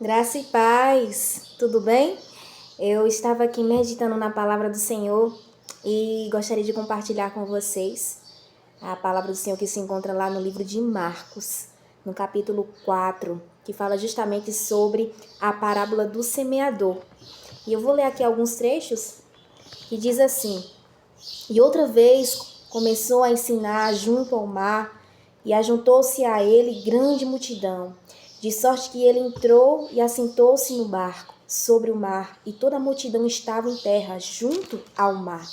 Graça e paz, tudo bem? Eu estava aqui meditando na palavra do Senhor e gostaria de compartilhar com vocês a palavra do Senhor que se encontra lá no livro de Marcos, no capítulo 4, que fala justamente sobre a parábola do semeador. E eu vou ler aqui alguns trechos que diz assim: E outra vez começou a ensinar junto ao mar, e ajuntou-se a ele grande multidão, de sorte que ele entrou e assentou-se no barco sobre o mar, e toda a multidão estava em terra junto ao mar,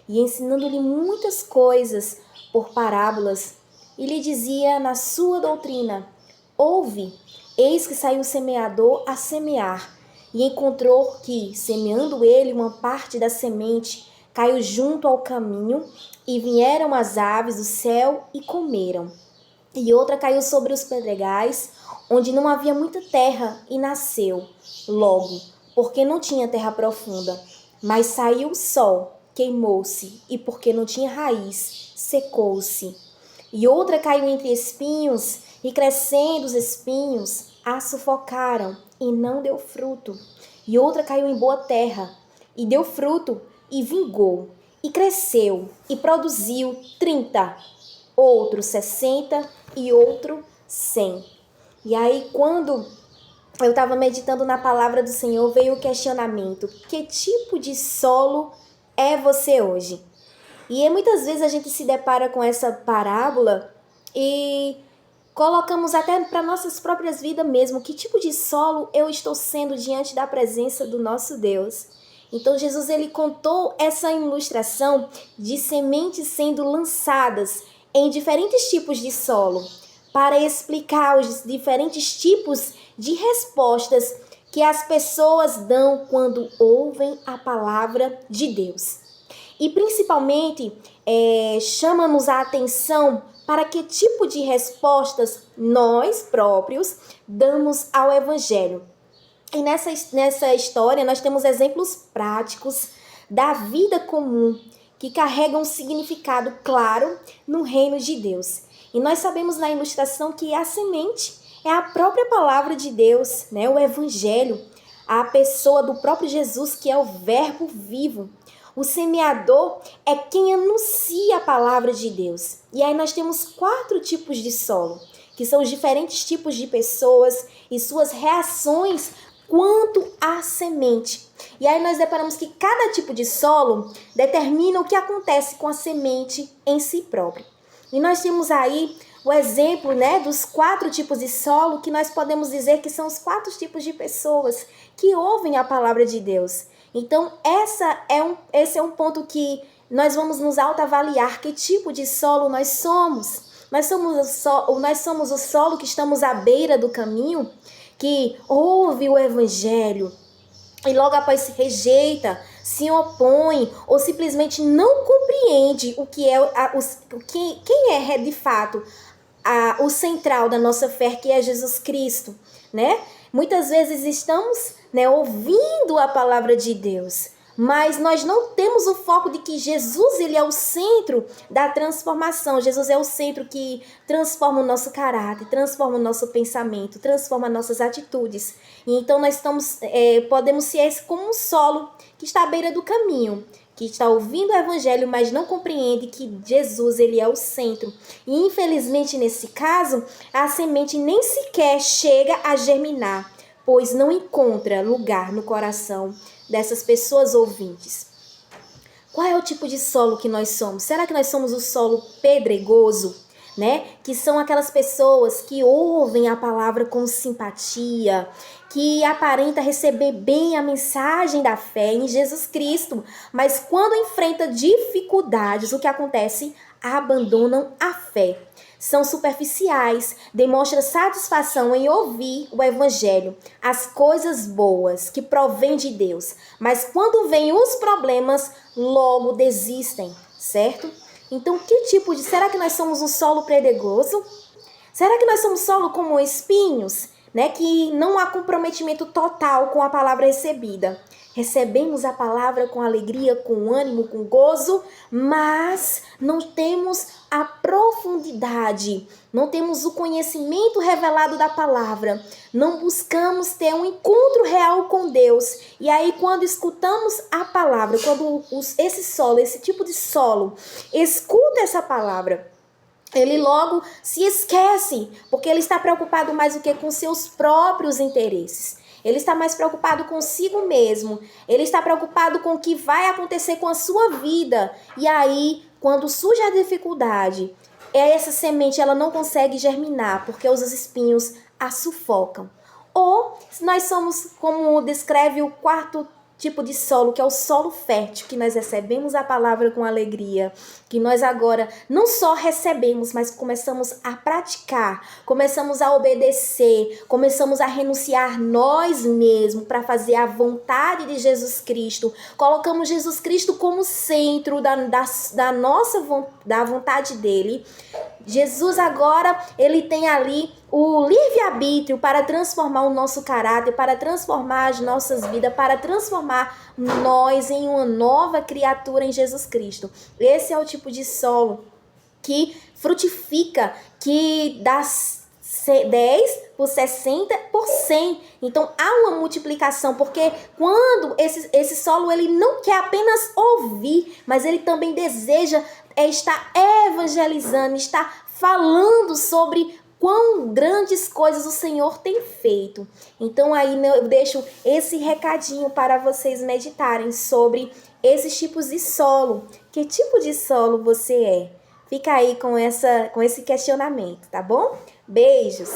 e ensinando-lhe muitas coisas por parábolas, e lhe dizia na sua doutrina: Ouve, eis que saiu o semeador a semear, e encontrou que, semeando ele uma parte da semente, caiu junto ao caminho, e vieram as aves do céu e comeram. E outra caiu sobre os pedregais, onde não havia muita terra, e nasceu logo, porque não tinha terra profunda. Mas saiu o sol, queimou-se, e porque não tinha raiz, secou-se. E outra caiu entre espinhos, e crescendo os espinhos, a sufocaram, e não deu fruto. E outra caiu em boa terra, e deu fruto, e vingou, e cresceu, e produziu 30, outro 60 e outro 100. E aí, quando eu estava meditando na palavra do Senhor, veio o questionamento: que tipo de solo é você hoje? E muitas vezes a gente se depara com essa parábola e colocamos até para nossas próprias vidas mesmo, que tipo de solo eu estou sendo diante da presença do nosso Deus. Então Jesus ele contou essa ilustração de sementes sendo lançadas em diferentes tipos de solo, para explicar os diferentes tipos de respostas que as pessoas dão quando ouvem a palavra de Deus. E principalmente chama-nos a atenção para que tipo de respostas nós próprios damos ao Evangelho. E nessa história nós temos exemplos práticos da vida comum que carregam um significado claro no reino de Deus. E nós sabemos na ilustração que a semente é a própria palavra de Deus, né? O Evangelho, a pessoa do próprio Jesus, que é o verbo vivo. O semeador é quem anuncia a palavra de Deus. E aí nós temos 4 tipos de solo, que são os diferentes tipos de pessoas e suas reações quanto à semente. E aí nós deparamos que cada tipo de solo determina o que acontece com a semente em si própria. E nós temos aí o exemplo, né, dos 4 tipos de solo, que nós podemos dizer que são os 4 tipos de pessoas que ouvem a palavra de Deus. Então, esse é um ponto que nós vamos nos autoavaliar, que tipo de solo nós somos. Nós somos o solo que estamos à beira do caminho, que ouve o Evangelho e logo após se rejeita, se opõe ou simplesmente não compreende o que é quem é de fato o central da nossa fé, que é Jesus Cristo, né? Muitas vezes estamos, né, ouvindo a palavra de Deus, mas nós não temos o foco de que Jesus ele é o centro da transformação. Jesus é o centro que transforma o nosso caráter, transforma o nosso pensamento, transforma nossas atitudes. E então nós podemos ser esse como um solo que está à beira do caminho, que está ouvindo o Evangelho, mas não compreende que Jesus ele é o centro. E infelizmente nesse caso, a semente nem sequer chega a germinar, pois não encontra lugar no coração dessas pessoas ouvintes. Qual é o tipo de solo que nós somos? Será que nós somos o solo pedregoso, né? Que são aquelas pessoas que ouvem a palavra com simpatia, que aparenta receber bem a mensagem da fé em Jesus Cristo, mas quando enfrenta dificuldades, o que acontece? Abandonam a fé. São superficiais, demonstram satisfação em ouvir o Evangelho, as coisas boas que provêm de Deus, mas quando vêm os problemas, logo desistem, certo? Então, será que nós somos um solo pedregoso? Será que nós somos solo como espinhos? né, que não há comprometimento total com a palavra recebida. Recebemos a palavra com alegria, com ânimo, com gozo, mas não temos a profundidade, não temos o conhecimento revelado da palavra, não buscamos ter um encontro real com Deus. E aí, quando escutamos a palavra, quando esse tipo de solo, escuta essa palavra, ele logo se esquece, porque ele está preocupado mais do que com seus próprios interesses. Ele está mais preocupado consigo mesmo. Ele está preocupado com o que vai acontecer com a sua vida. E aí, quando surge a dificuldade, essa semente ela não consegue germinar, porque os espinhos a sufocam. Ou nós somos, como descreve o quarto tipo de solo, que é o solo fértil, que nós recebemos a palavra com alegria, que nós agora não só recebemos, mas começamos a praticar, começamos a obedecer, começamos a renunciar nós mesmos para fazer a vontade de Jesus Cristo. Colocamos Jesus Cristo como centro da vontade dele. Jesus agora, ele tem ali o livre-arbítrio para transformar o nosso caráter, para transformar as nossas vidas, para transformar nós em uma nova criatura em Jesus Cristo. Esse é o tipo de solo que frutifica, que dá 10 por 60 por 100. Então há uma multiplicação, porque quando esse solo ele não quer apenas ouvir, mas ele também deseja estar evangelizando, estar falando sobre quão grandes coisas o Senhor tem feito. Então aí eu deixo esse recadinho para vocês meditarem sobre esses tipos de solo. Que tipo de solo você é? Fica aí com esse questionamento, tá bom? Beijos!